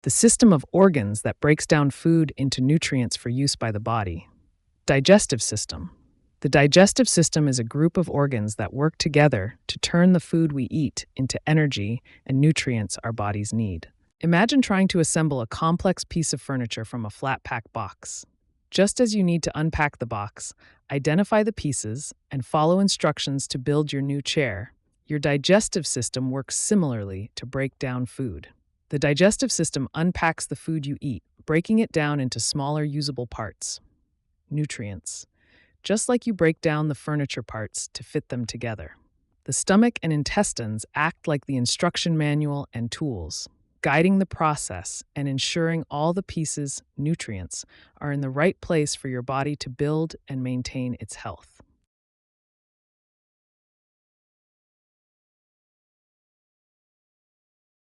the system of organs that breaks down food into nutrients for use by the body. Digestive system. The digestive system is a group of organs that work together to turn the food we eat into energy and nutrients our bodies need. Imagine trying to assemble a complex piece of furniture from a flat pack box. Just as you need to unpack the box, identify the pieces, and follow instructions to build your new chair, your digestive system works similarly to break down food. The digestive system unpacks the food you eat, breaking it down into smaller usable parts. Nutrients. Just like you break down the furniture parts to fit them together. The stomach and intestines act like the instruction manual and tools, guiding the process and ensuring all the pieces, nutrients, are in the right place for your body to build and maintain its health.